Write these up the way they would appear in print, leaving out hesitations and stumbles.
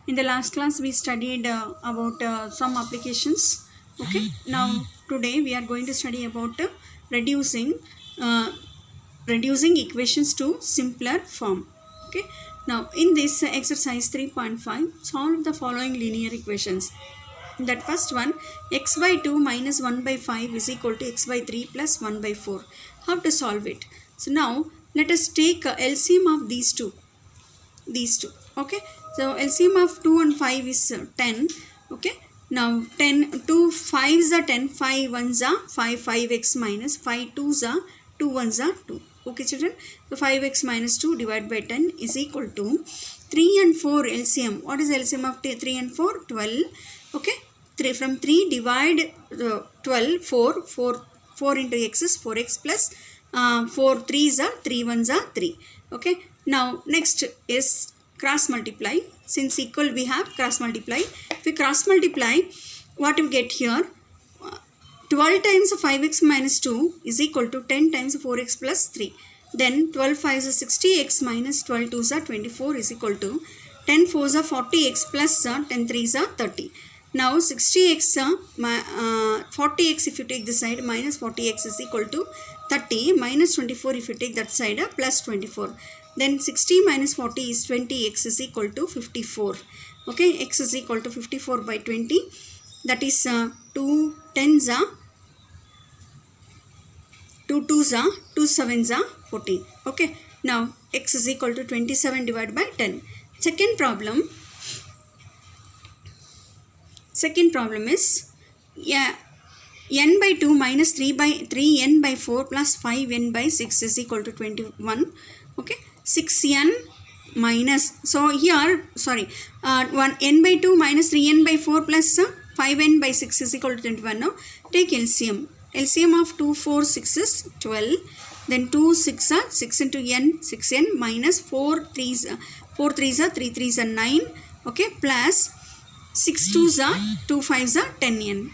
In the last class we studied about some applications. Okay, now today we are going to study about reducing uh, reducing equations to simpler form. Okay, now in this exercise 3.5, solve the following linear equations. That first one, x by 2 minus 1 by 5 is equal to x by 3 plus 1 by 4. How to solve it? So now let us take LCM of these two. Okay, so LCM of 2 and 5 is 10. Okay, now 10 2 5s are 10, 5 1s are 5, 5x minus 5 2s are 2 1s are 2. Okay children, so 5x minus 2 divided by 10 is equal to 3 and 4 LCM. What is LCM of 3 and 4? 12. Okay, 3 from 3 divide 12, 4 into x is 4x plus 4 3s are 3 1s are 3. Okay, now next is cross multiply. Since equal we have cross multiply. If we cross multiply, what we get here? 12 times 5x minus 2 is equal to 10 times 4x plus 3. Then 12 5s are 60x minus 12 2s are 24 is equal to 10 4s are 40x plus 10 3s are 30. Now 60x 40x if you take this side minus 40x is equal to 30 minus 24 if you take that side plus 24. Then 60 minus 40 is 20, x is equal to 54. Okay, x is equal to 54 by 20. That is 2 10s are 2 2s are 2 7s are 14. Okay, now x is equal to 27 divided by 10. Second problem is n by 2 minus 3 by 3n by 4 plus 5n by 6 is equal to 21. Okay, 6n minus, so here n by 2 minus 3n by 4 plus 5n by 6 is equal to 21. Now take LCM. LCM of 2 4 6 is 12. Then 2 6 are 6 into n, 6n minus 4 3s are 3 3s are 9. Okay, plus 6 2s are 2 5s are 10n.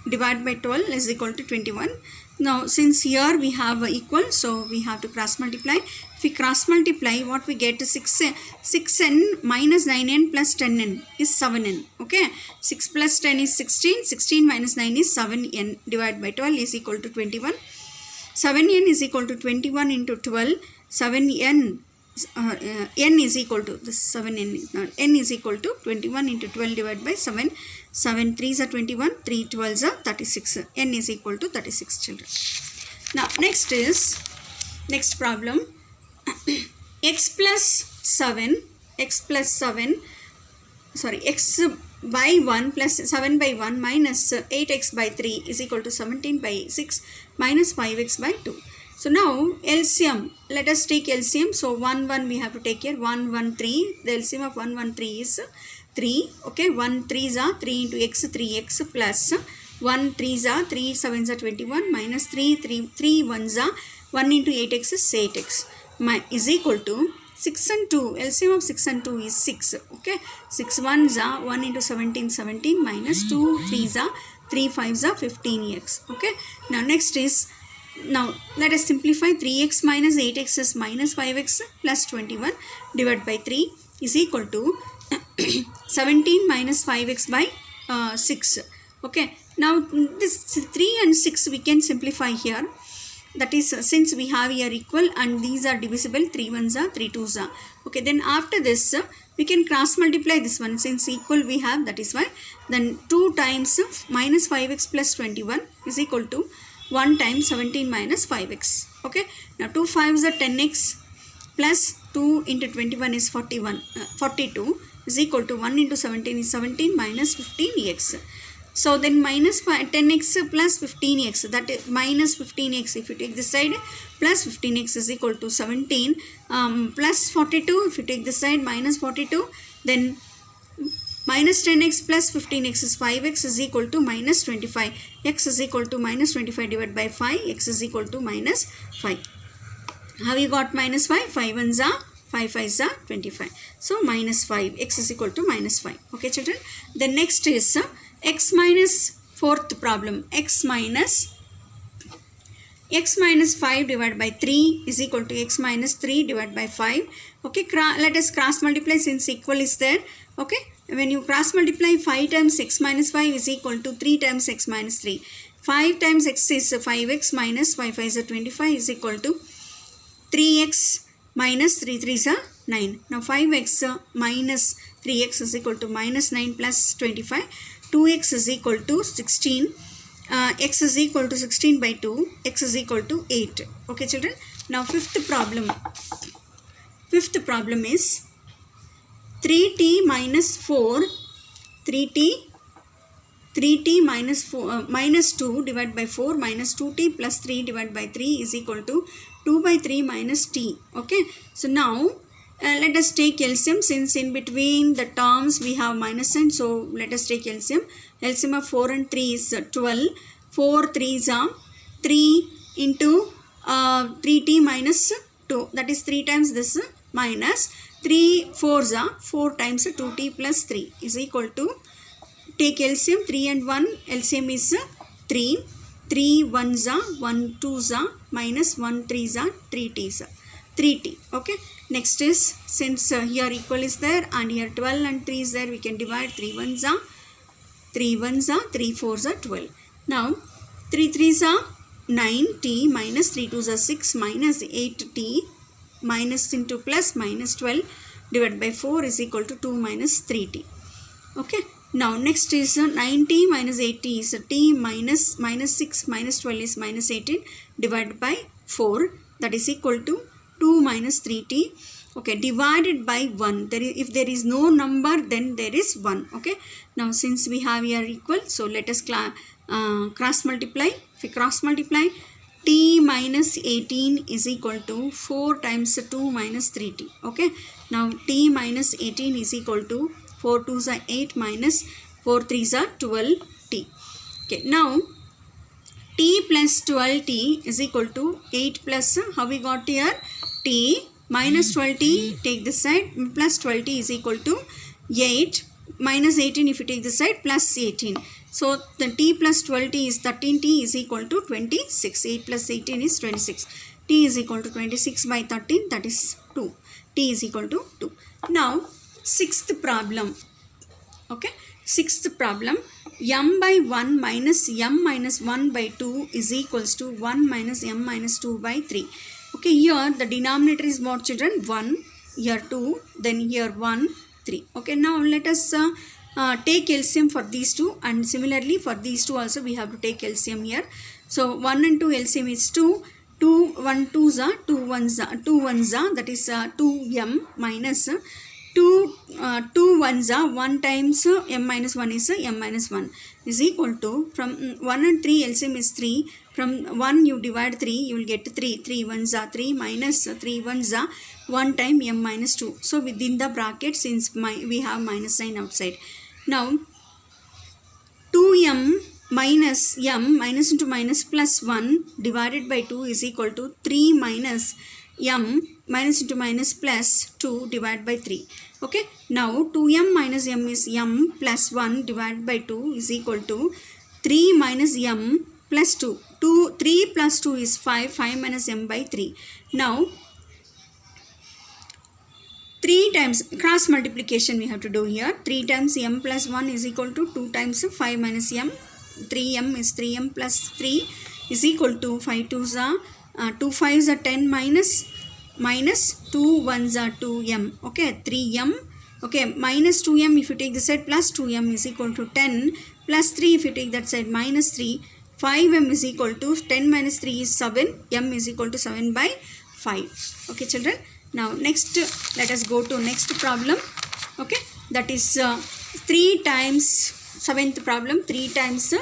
Divide by 12 is equal to 21. Now since here we have equal, so we have to cross multiply. If we cross multiply, what we get is 6n minus 9n plus 10n is 7n. Okay, 6 plus 10 is 16, 16 minus 9 is 7n. Divided by 12 is equal to 21. 7n is equal to 21 into 12. 7n n is equal to this 7n is not, n is equal to 21 into 12 divided by 7. 7 3s are 21, 3 12s are 36. N is equal to 36 children. Now next problem. x by 1 plus 7 by 1 minus 8x by 3 is equal to 17 by 6 minus 5x by 2. So now LCM, let us take LCM. So 1 1 we have to take here, 1 1 3. The LCM of 1 1 3 is 3. Okay, 1 3s are 3 into x, 3x plus 1 3s are 3 7s are 21 minus 3 1s are 1 into 8x is 8x is equal to 6 and 2. LCM of 6 and 2 is 6. Okay, 6 1s are 1 into 17 17 minus 2 3s are 3 5s are 15x. Okay, now next is, now let us simplify. 3x minus 8x is minus 5x plus 21 divided by 3 is equal to 17 minus 5x by 6. Okay, now this 3 and 6 we can simplify here. That is, since we have here equal and these are divisible, 3 1s are 3 2s are. Okay, then after this we can cross multiply this one. Since equal we have, that is why then 2 times minus 5x plus 21 is equal to 1 times 17 minus 5x. Okay, now 2 5s are 10x plus 2 into 21 is 42 is equal to 1 into 17 is 17 minus 15x. So then minus 10x plus 15x, that is minus 15x if you take this side, plus 15x is equal to 17 plus 42 if you take this side, minus 42. Then minus 10x plus 15x is 5x is equal to minus 25. X is equal to minus 25 divided by 5. X is equal to minus 5. How you got minus 5? 5 1s are 5 5s are 25. So minus 5. X is equal to minus 5. Okay children. The next is x minus, fourth problem. X minus x minus 5 divided by 3 is equal to x minus 3 divided by 5. Okay, let us cross multiply since equal is there. Okay, when you cross multiply, 5 times x minus 5 is equal to 3 times x minus 3. 5 times x is 5x minus 5 5 is 25 is equal to 3x minus 3 3 is 9. Now 5x minus 3x is equal to minus 9 plus 25. 2x is equal to 16. X is equal to 16 by 2. X is equal to 8. Okay children. Now fifth problem. Fifth problem is 3t minus 4. 3t minus 4 minus 2 divided by 4 minus 2t plus 3 divided by 3 is equal to 2 by 3 minus t. Okay. So now let us take LCM since in between the terms we have minus sign. So let us take LCM. LCM of 4 and 3 is 12. 4 3s are 3 into 3t minus 2. That is 3 times this minus 3 4s are 4 times 2t plus 3 is equal to, take LCM 3 and 1. LCM is 3. 3 1s are 1 2s are minus 1 3s are 3t's. 3t. Okay. Next is since here equal is there and here 12 and 3 is there, we can divide 3 1s are 3 4s are 12. Now 3 3s are 9t minus 3 2s are 6 minus 8t minus into plus minus 12 divided by 4 is equal to 2 minus 3t. Okay. Now next is 9t minus 8t is t minus 6 minus 12 is minus 18 divided by 4, that is equal to 2 minus 3t. Okay, divided by 1. If there is no number, then there is 1. Okay. Now since we have here equal, so let us cross multiply. If we cross multiply, t minus 18 is equal to 4 times 2 minus 3t. Okay. Now t minus 18 is equal to 4 2s are 8 minus 4 3s are 12t. Okay. Now t plus 12t is equal to 8 plus, how we got here, t minus 12t, take this side, plus 12t is equal to 8 minus 18 if you take this side, plus 18. So the t plus 12t is 13t is equal to 26. 8 plus 18 is 26. T is equal to 26 by 13, that is 2. T is equal to 2. Now sixth problem. Okay. Sixth problem, m by 1 minus m minus 1 by 2 is equals to 1 minus m minus 2 by 3. Okay, here the denominator is what children? 1, here 2, then here 1, 3. Okay, now let us take LCM for these two, and similarly for these two also we have to take LCM here. So 1 and 2 LCM is 2. 2 1 2s are 2 1s are, that is 2m minus 2 1s are 1 times m minus 1 is m minus 1 is equal to, from 1 and 3 LCM is 3. From 1 you divide 3, you will get 3. 3 1s are 3 minus 3 1s are 1 time m minus 2. So within the bracket, since we have minus sign outside. Now 2m minus m minus into minus plus 1 divided by 2 is equal to 3 minus m minus into minus plus 2 divided by 3. Okay. Now 2m minus m is m plus 1 divided by 2 is equal to 3 minus m plus 2. 3 plus 2 is 5. 5 minus m by 3. Now 3 times cross multiplication we have to do here. 3 times m plus 1 is equal to 2 times 5 minus m. 3m is 3m plus 3 is equal to 5 2s are 2 5s are 10 minus 2 1s are 2m. Okay, 3m. Okay, minus 2m if you take this side, plus 2m is equal to 10, plus 3 if you take that side, minus 3. 5m is equal to 10 minus 3 is 7. M is equal to 7 by 5. Okay children. Now next let us go to next problem. Okay, that is 3 times, seventh problem, 3 times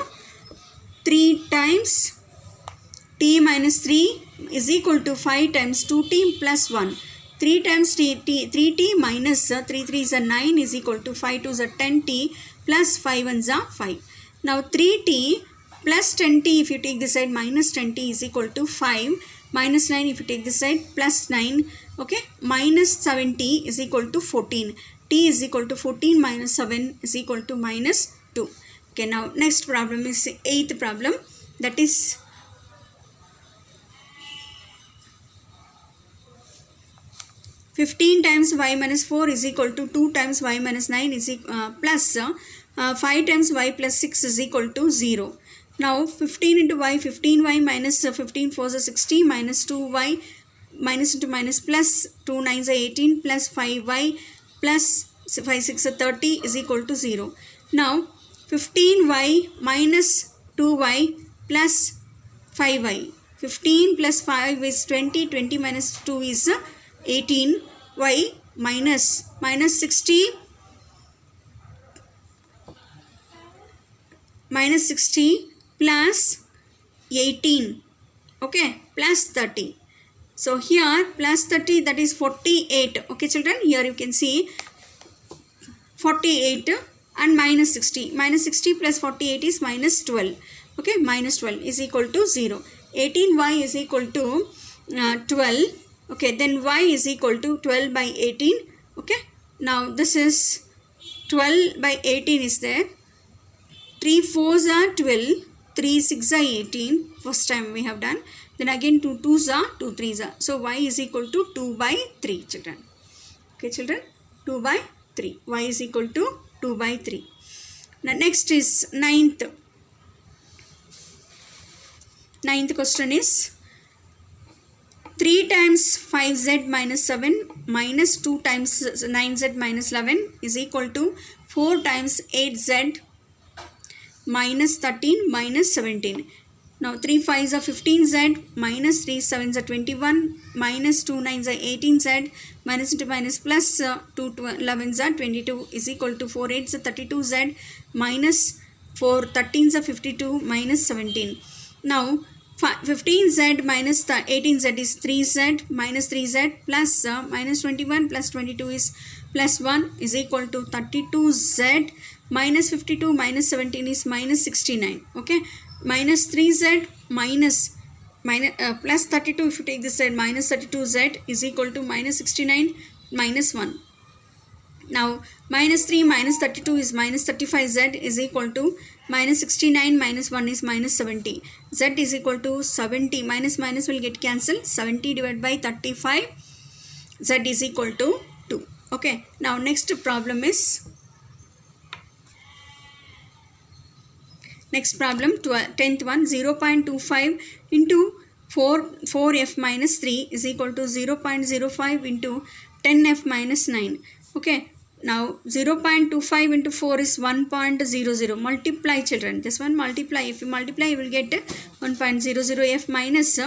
t minus 3 is equal to 5 times 2t plus 1. 3 times 3t minus 3 3s are 9 is equal to 5 2s are 10t plus 5 1s are 5. Now 3t plus 10t if you take this side, minus 10t is equal to 5. Minus 9 if you take this side, plus 9. Okay, minus 7t is equal to 14. T is equal to 14 minus 7 is equal to minus 2. Okay, now next problem is 8th problem, that is 15 times y minus 4 is equal to 2 times y minus 9 is plus 5 times y plus 6 is equal to 0. Now 15 into y, 15y minus 15 4 is 60 minus 2y minus into minus plus 2 9s are 18 plus 5y plus 5 6 are 30 is equal to 0. Now 15y minus 2y plus 5y. 15 plus 5 is 20, 20 minus 2 is 18, y minus 60 plus 18, okay, plus 30. So here plus 30, that is 48, okay children, here you can see 48 and minus 60. Minus 60 plus 48 is minus 12, okay, minus 12 is equal to 0. 18y is equal to 12, okay, then y is equal to 12 by 18, okay. Now this is 12 by 18 is there. 3 4s are 12, 3 6 are 18, first time we have done. Then again 2 2s are 2 3s are. So y is equal to 2 by 3 children. Okay children, 2 by 3. Y is equal to 2 by 3. Now next is ninth question is 3 times 5z minus 7 minus 2 times 9z minus 11 is equal to 4 times 8z minus 13 minus 17. Now 3 5s are 15z minus 3 7s are 21 minus 2 9s are 18z minus into minus plus 2 11s are 22 is equal to 4 8s are 32z minus 4 13s are 52 minus 17. Now 15z minus 18z is 3z minus 3z plus minus 21 plus 22 is plus 1 is equal to 32z minus 52 minus 17 is minus 69, okay. Minus 3z minus plus 32, if you take this side, minus 32z is equal to minus 69 minus 1. Now minus 3 minus 32 is minus 35z is equal to minus 69 minus 1 is minus 70. Z is equal to 70, minus minus will get cancelled, 70 divided by 35, z is equal to 2. Okay, now next problem is, next problem, 10th one, 0.25 into 4f minus 3 is equal to 0.05 into 10f minus 9. Okay, now 0.25 into 4 is 1.00. Multiply children, this one multiply. If you multiply, you will get 1.00f minus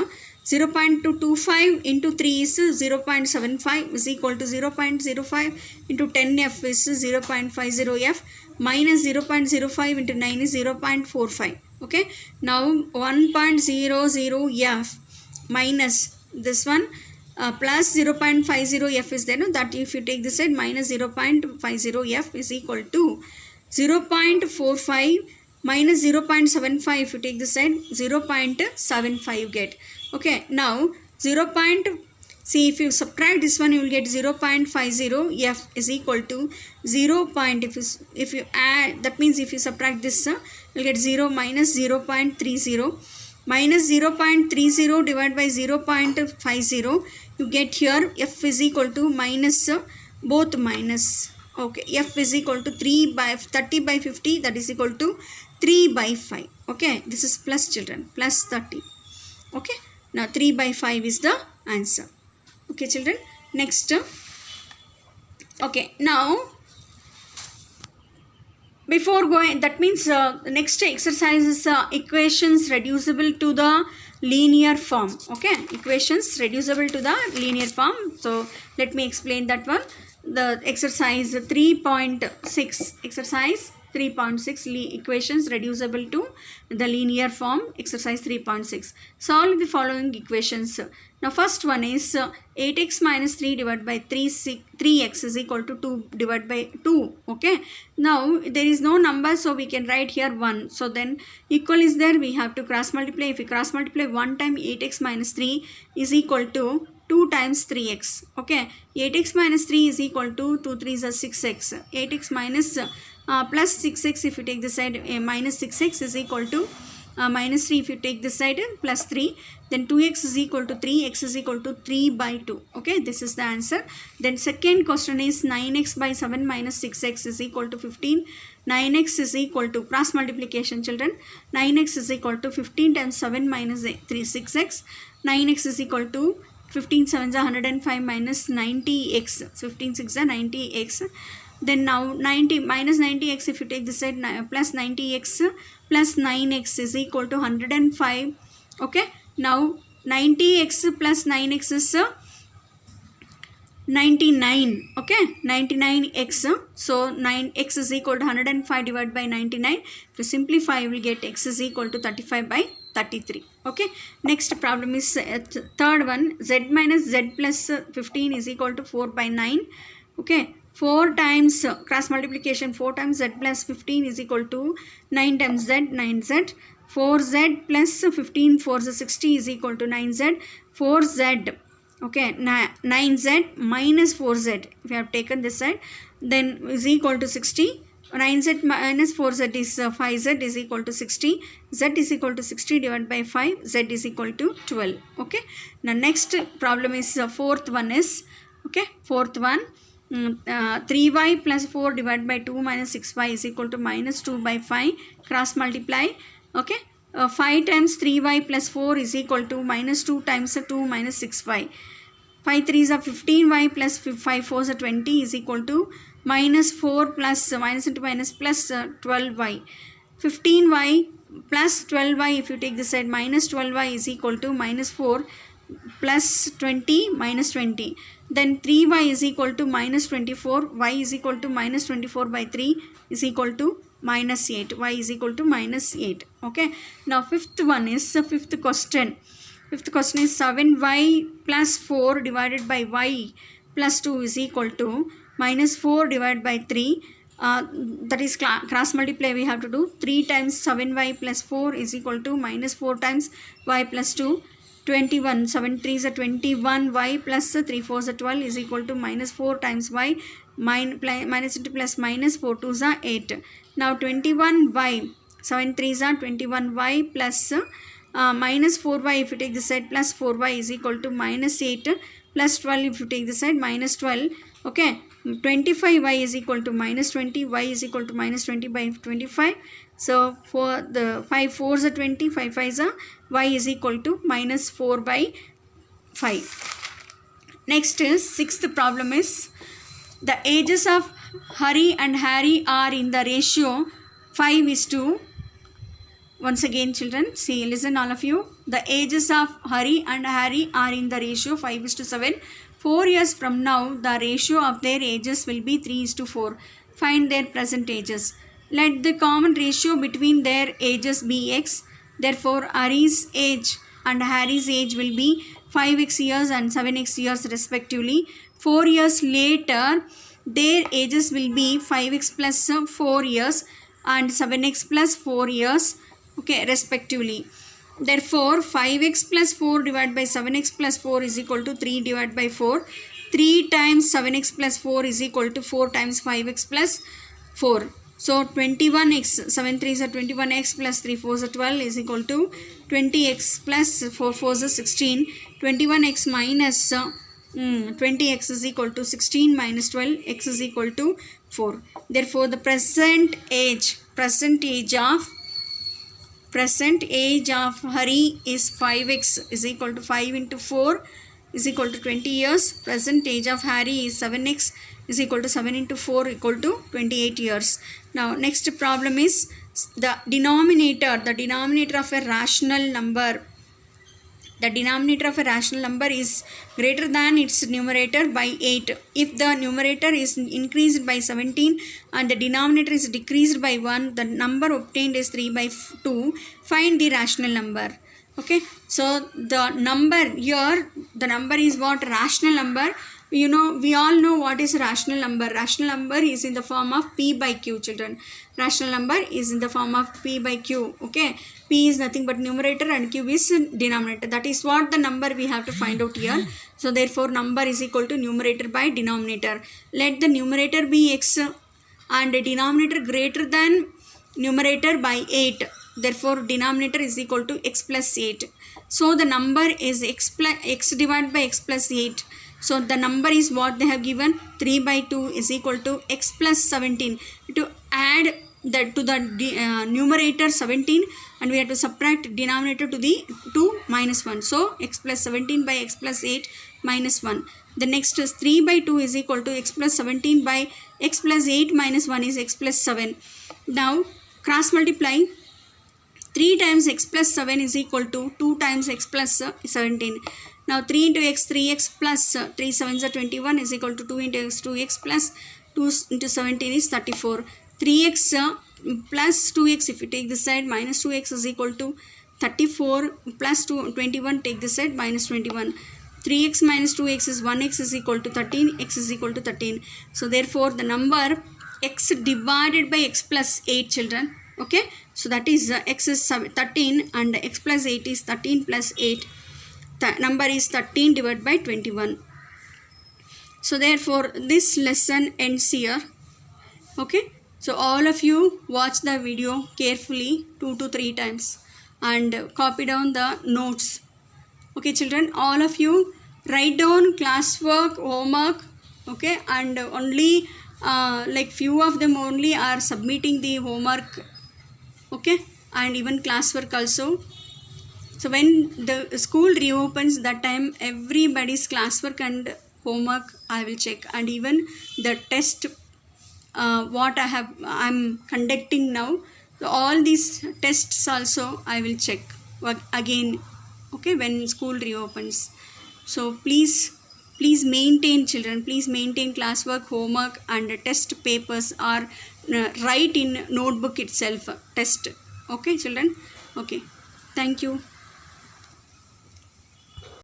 0.225 into 3 is 0.75 is equal to 0.05 into 10f is 0.50f minus 0.05 into 9 is 0.45. Okay, now 1.00f minus this one plus 0.50f is there, no? That if you take this side, minus 0.50f is equal to 0.45 minus 0.75, if you take this side, 0.75 get. Okay, now see, if you subtract this one, you will get 0.50f is equal to 0. If you add, that means if you subtract this, you will get 0 minus 0.30 minus 0.30 divided by 0.50. You get here f is equal to minus, both minus. Okay, f is equal to 30 by 50, that is equal to 3 by 5. Okay, this is plus children, plus 30. Okay, now 3 by 5 is the answer. Okay children, next, okay, now before going, that means next exercise is equations reducible to the linear form. Okay, equations reducible to the linear form. So let me explain that one. The exercise 3.6, exercise 3.6, equations reducible to the linear form, exercise 3.6. Solve the following equations. Now first one is 8x minus 3 divided by 3x is equal to 2 divided by 2. Okay, now there is no number, so we can write here 1. So then equal is there, we have to cross multiply. If we cross multiply, 1 time 8x minus 3 is equal to 2 times 3x. Okay, 8x minus 3 is equal to 2 3s are 6x. 8x minus plus 6x, if you take this side, minus 6x is equal to minus 3 if you take this side, plus 3, then 2x is equal to 3, x is equal to 3 by 2. Okay, this is the answer. Then second question is 9x by 7 minus 6x is equal to 15. 9x is equal to cross multiplication, children. 9x is equal to 15 times 7 minus 3, 6x. 9x is equal to 15 7s are 105 minus 90x. 15 6 are 90x. Then now 90 minus 90x, if you take this side, plus 90x plus 9x is equal to 105. Okay, now 90x plus 9x is 99. Okay, 99x. So 9x is equal to 105 divided by 99. If you simplify, you will get x is equal to 35 by 33. Okay, next problem is third one. Z minus z plus 15 is equal to 4 by 9. Okay, 4 times cross multiplication, 4 times z plus 15 is equal to 9 times z, 9z. 4z plus 15, 4 is 60 is equal to 9z. 4z, okay, 9z minus 4z, if you have taken this side, then is equal to 60. 9z minus 4z is 5z is equal to 60. Z is equal to 60 divided by 5. Z is equal to 12. Okay, now next problem is fourth one is, okay, fourth one, 3y plus 4 divided by 2 minus 6y is equal to minus 2 by 5. Cross multiply. Okay, 5 times 3y plus 4 is equal to minus 2 times 2 minus 6y. 5 3s are 15y plus 5 4s are 20 is equal to minus 4 plus minus into minus plus 12y. 15y plus 12y, if you take this side, minus 12y is equal to minus 4 plus 20 minus 20. Then 3y is equal to minus 24. Y is equal to minus 24 by 3 is equal to minus 8. Y is equal to minus 8. Okay, now fifth one is fifth question. Fifth question is 7y plus 4 divided by y plus 2 is equal to minus 4 divided by 3. That is cross multiply we have to do. 3 times 7y plus 4 is equal to minus 4 times y plus 2. 21, 7 3s are 21y plus 3 4s are 12 is equal to minus 4 times y, minus into plus minus 4 2s are 8. Now 21y, 7 3s are 21y plus minus 4y, if you take this side, plus 4y is equal to minus 8 plus 12 if you take this side, minus 12. Okay, 25y is equal to minus 20, y is equal to minus 20 by 25. So for the 5 4s are 20, 5 5s are, y is equal to minus 4 by 5. Next is sixth problem is the ages of Hari and Harry are in the ratio 5:. Once again, children, see, listen all of you. The ages of Hari and Harry are in the ratio 5:7. 4 years from now, the ratio of their ages will be 3:4. Find their present ages. Let the common ratio between their ages be x. Therefore, Hari's age and Harry's age will be 5x years and 7x years respectively. 4 years later, their ages will be 5x plus 4 years and 7x plus 4 years, okay, respectively. Therefore, 5x plus 4 divided by 7x plus 4 is equal to 3 divided by 4. 3 times 7x plus 4 is equal to 4 times 5x plus 4. So 21x, 7 3s are 21x plus 3 4s are 12 is equal to 20x plus 4 4s are 16. 21x minus 20x is equal to 16 minus 12, x is equal to 4. Therefore, the present age of Hari is 5x is equal to 5 into 4 is equal to 20 years. Present age of Harry is 7x is equal to 7 into 4 equal to 28 years. Now, next problem is the denominator of a rational number. The denominator of a rational number is greater than its numerator by 8. If the numerator is increased by 17 and the denominator is decreased by 1, the number obtained is 3 by 2. Find the rational number. Okay, so the number here, the number is what? Rational number. You know, we all know what is rational number. Rational number is in the form of p by q, children. Rational number is in the form of p by q. Okay, p is nothing but numerator and q is denominator. That is what the number we have to find out here. So therefore, number is equal to numerator by denominator. Let the numerator be x and the denominator greater than numerator by 8. Therefore denominator is equal to x plus 8. So the number is x divided by x plus 8. So the number is what they have given, 3 by 2 is equal to x plus 17. To add that to the numerator 17, and we have to subtract denominator to the 2 minus 1. So x plus 17 by x plus 8 minus 1. The next is 3 by 2 is equal to x plus 17 by x plus 8 minus 1 is x plus 7. Now cross multiply. 3 times x plus 7 is equal to 2 times x plus 17. Now 3 into x, 3x plus 3 7s are 21 is equal to 2 into x, 2x plus 2 into 17 is 34. 3x plus 2x, if you take this side, minus 2x is equal to 34 plus 21, take this side, minus 21. 3x minus 2x is 1x is equal to 13, x is equal to 13. So therefore the number x divided by x plus 8, children. Okay, so that is x is 13 and x plus 8 is 13 plus 8. The number is 13 divided by 21. So therefore this lesson ends here. Okay, so all of you watch the video carefully 2 to 3 times and copy down the notes. Okay children, all of you write down classwork, homework. Okay, and only like few of them only are submitting the homework. Okay, and even classwork also. So when the school reopens, that time everybody's classwork and homework I will check, and even the test what I'm conducting now. So all these tests also I will check again. Okay, when school reopens. So please maintain, children, please maintain classwork, homework and test papers, or write in notebook itself test. Okay children. Okay, thank you.